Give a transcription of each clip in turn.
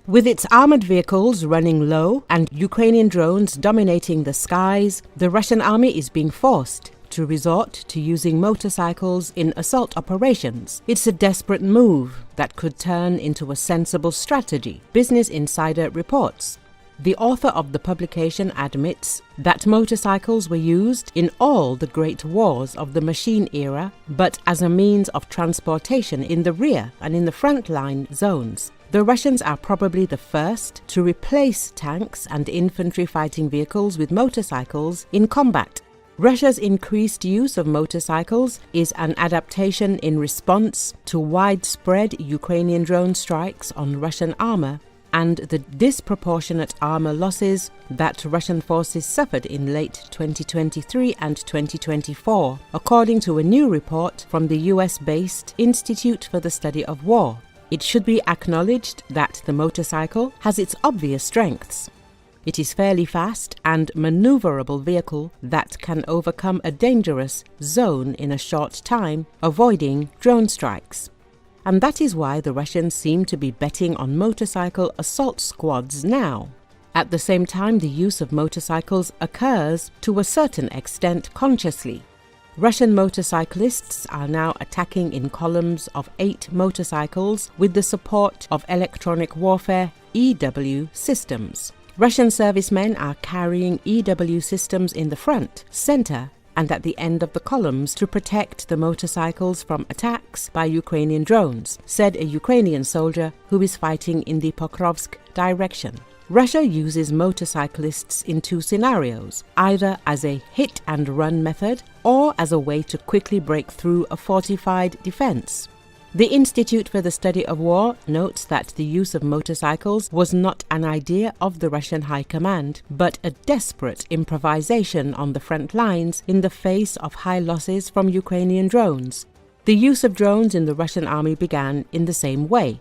With its armored vehicles running low and Ukrainian drones dominating the skies, the Russian army is being forced to resort to using motorcycles in assault operations. It's a desperate move that could turn into a sensible strategy, Business Insider reports. The author of the publication admits that motorcycles were used in all the great wars of the machine era, but as a means of transportation in the rear and in the frontline zones. The Russians are probably the first to replace tanks and infantry fighting vehicles with motorcycles in combat. Russia's increased use of motorcycles is an adaptation in response to widespread Ukrainian drone strikes on Russian armor and the disproportionate armor losses that Russian forces suffered in late 2023 and 2024, according to a new report from the US-based Institute for the Study of War. It should be acknowledged that the motorcycle has its obvious strengths. It is fairly fast and maneuverable vehicle that can overcome a dangerous zone in a short time, avoiding drone strikes. And that is why the Russians seem to be betting on motorcycle assault squads now. At the same time, the use of motorcycles occurs to a certain extent consciously. Russian motorcyclists are now attacking in columns of 8 motorcycles with the support of electronic warfare EW systems. Russian servicemen are carrying EW systems in the front, center, and at the end of the columns to protect the motorcycles from attacks by Ukrainian drones, said a Ukrainian soldier who is fighting in the Pokrovsk direction. Russia uses motorcyclists in 2 scenarios, either as a hit-and-run method or as a way to quickly break through a fortified defense. The Institute for the Study of War notes that the use of motorcycles was not an idea of the Russian High Command, but a desperate improvisation on the front lines in the face of high losses from Ukrainian drones. The use of drones in the Russian army began in the same way.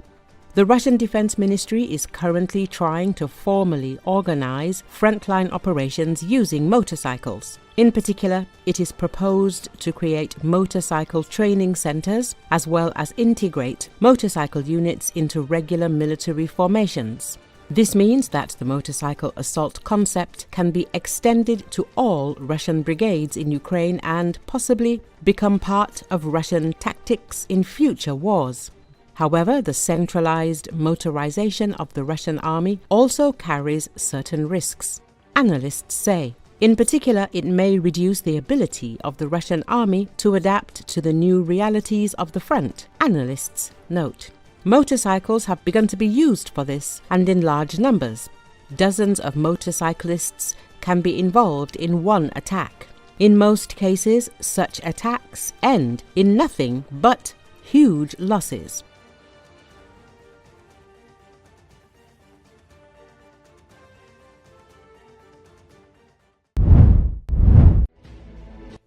The Russian Defense Ministry is currently trying to formally organize frontline operations using motorcycles. In particular, it is proposed to create motorcycle training centers as well as integrate motorcycle units into regular military formations. This means that the motorcycle assault concept can be extended to all Russian brigades in Ukraine and possibly become part of Russian tactics in future wars. However, the centralized motorization of the Russian army also carries certain risks, analysts say. In particular, it may reduce the ability of the Russian army to adapt to the new realities of the front, analysts note. Motorcycles have begun to be used for this, and in large numbers. Dozens of motorcyclists can be involved in one attack. In most cases, such attacks end in nothing but huge losses.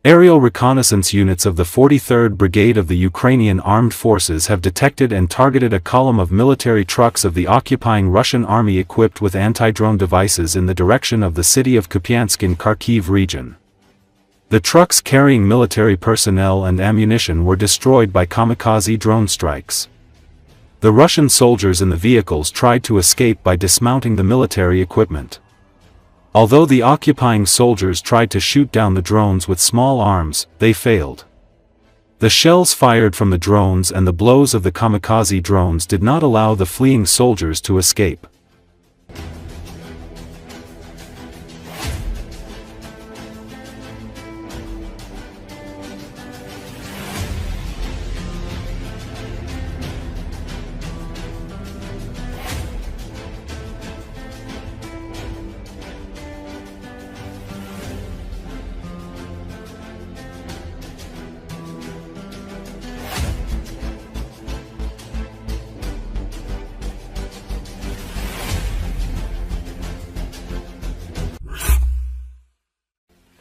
Aerial reconnaissance units of the 43rd Brigade of the Ukrainian Armed Forces have detected and targeted a column of military trucks of the occupying Russian army equipped with anti-drone devices in the direction of the city of Kupiansk in Kharkiv region. The trucks carrying military personnel and ammunition were destroyed by kamikaze drone strikes. The Russian soldiers in the vehicles tried to escape by dismounting the military equipment. Although the occupying soldiers tried to shoot down the drones with small arms, they failed. The shells fired from the drones and the blows of the kamikaze drones did not allow the fleeing soldiers to escape.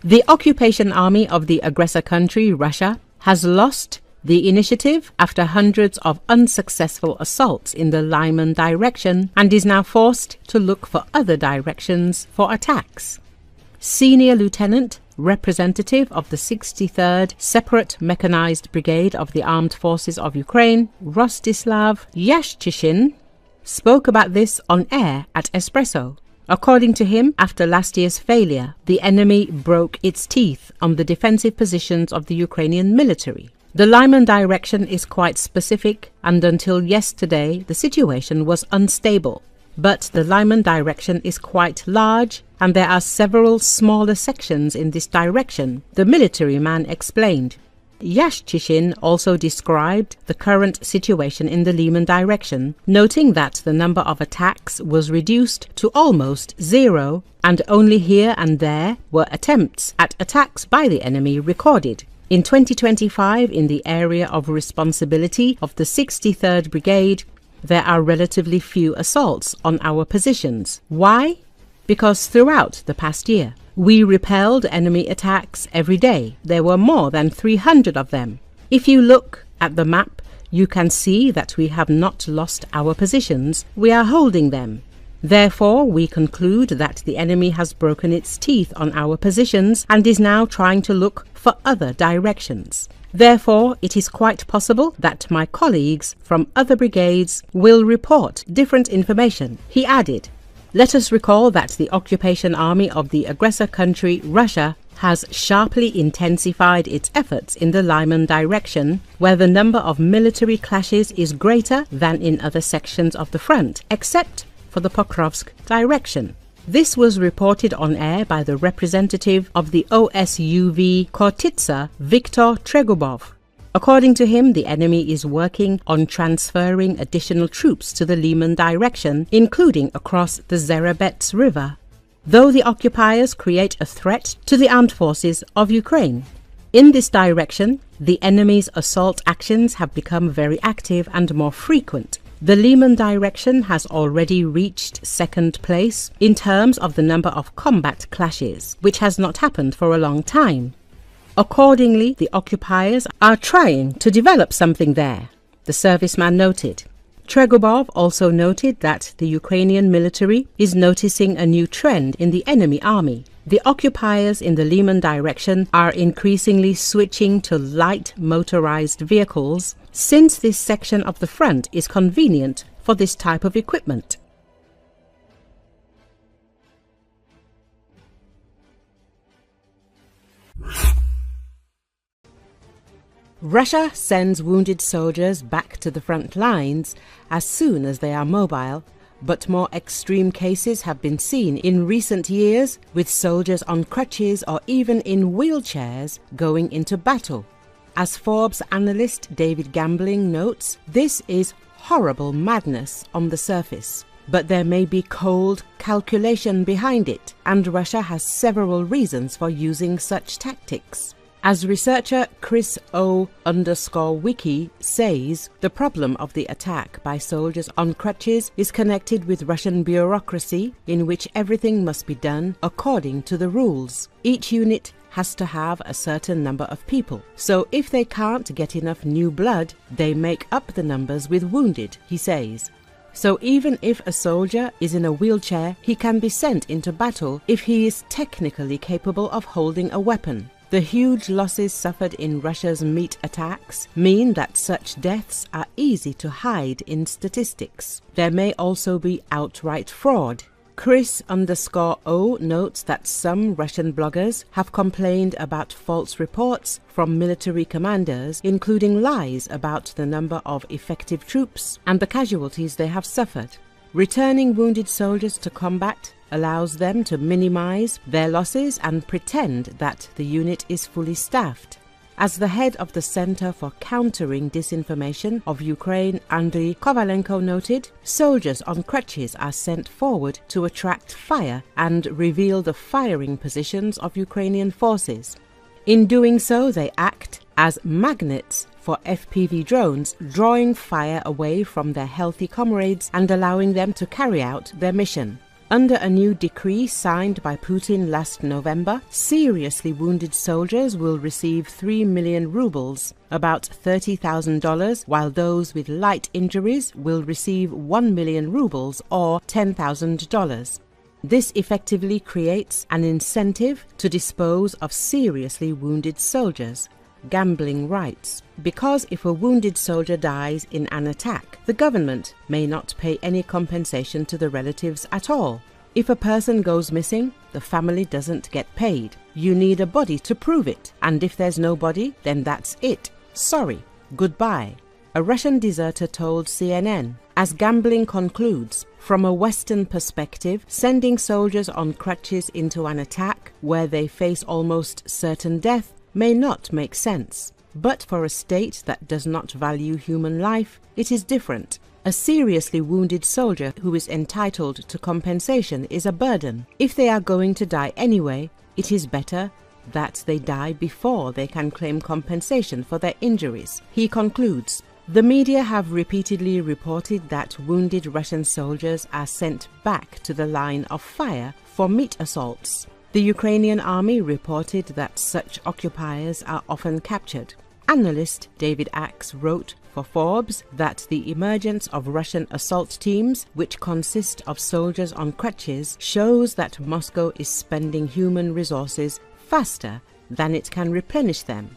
The occupation army of the aggressor country, Russia, has lost the initiative after hundreds of unsuccessful assaults in the Lyman direction and is now forced to look for other directions for attacks. Senior Lieutenant, representative of the 63rd Separate Mechanized Brigade of the Armed Forces of Ukraine, Rostislav Yashchishin, spoke about this on air at Espresso. According to him, after last year's failure, the enemy broke its teeth on the defensive positions of the Ukrainian military. The Lyman direction is quite specific, and until yesterday the situation was unstable. But the Lyman direction is quite large, and there are several smaller sections in this direction, the military man explained. Yashchishin also described the current situation in the Lyman direction, noting that the number of attacks was reduced to almost zero, and only here and there were attempts at attacks by the enemy recorded. In 2025, in the area of responsibility of the 63rd Brigade, there are relatively few assaults on our positions. Why? Because throughout the past year, we repelled enemy attacks every day. There were more than 300 of them. If you look at the map, you can see that we have not lost our positions. We are holding them. Therefore, we conclude that the enemy has broken its teeth on our positions and is now trying to look for other directions. Therefore, it is quite possible that my colleagues from other brigades will report different information, he added. Let us recall that the occupation army of the aggressor country, Russia, has sharply intensified its efforts in the Lyman direction, where the number of military clashes is greater than in other sections of the front, except for the Pokrovsk direction. This was reported on air by the representative of the OSUV Khortytsa, Viktor Tregubov. According to him, the enemy is working on transferring additional troops to the Lyman direction, including across the Zerabets River, though the occupiers create a threat to the armed forces of Ukraine. In this direction, the enemy's assault actions have become very active and more frequent. The Lyman direction has already reached second place in terms of the number of combat clashes, which has not happened for a long time. Accordingly, the occupiers are trying to develop something there, the serviceman noted. Tregubov also noted that the Ukrainian military is noticing a new trend in the enemy army. The occupiers in the Lyman direction are increasingly switching to light motorized vehicles, since this section of the front is convenient for this type of equipment. Russia sends wounded soldiers back to the front lines as soon as they are mobile, but more extreme cases have been seen in recent years, with soldiers on crutches or even in wheelchairs going into battle. As Forbes analyst David Gambling notes, this is horrible madness on the surface, but there may be cold calculation behind it, and Russia has several reasons for using such tactics. As researcher Chris O_wiki says, the problem of the attack by soldiers on crutches is connected with Russian bureaucracy, in which everything must be done according to the rules. Each unit has to have a certain number of people, so if they can't get enough new blood, they make up the numbers with wounded, he says. So even if a soldier is in a wheelchair, he can be sent into battle if he is technically capable of holding a weapon. The huge losses suffered in Russia's meat attacks mean that such deaths are easy to hide in statistics. There may also be outright fraud. Chris_O notes that some Russian bloggers have complained about false reports from military commanders, including lies about the number of effective troops and the casualties they have suffered. Returning wounded soldiers to combat allows them to minimize their losses and pretend that the unit is fully staffed. As the head of the Center for Countering Disinformation of Ukraine, Andriy Kovalenko noted, soldiers on crutches are sent forward to attract fire and reveal the firing positions of Ukrainian forces. In doing so, they act as magnets for FPV drones, drawing fire away from their healthy comrades and allowing them to carry out their mission. Under a new decree signed by Putin last November, seriously wounded soldiers will receive 3 million rubles, about $30,000, while those with light injuries will receive 1 million rubles or $10,000. This effectively creates an incentive to dispose of seriously wounded soldiers. gambling rights, because if a wounded soldier dies in an attack, the government may not pay any compensation to the relatives at all. If a person goes missing, the family doesn't get paid. You need a body to prove it, and if there's no body, then that's it. Sorry, goodbye. A Russian deserter told CNN. As gambling concludes, from a Western perspective, sending soldiers on crutches into an attack where they face almost certain death may not make sense. But for a state that does not value human life, it is different. A seriously wounded soldier who is entitled to compensation is a burden. If they are going to die anyway, it is better that they die before they can claim compensation for their injuries. He concludes, the media have repeatedly reported that wounded Russian soldiers are sent back to the line of fire for meat assaults. The Ukrainian army reported that such occupiers are often captured. Analyst David Axe wrote for Forbes that the emergence of Russian assault teams, which consist of soldiers on crutches, shows that Moscow is spending human resources faster than it can replenish them.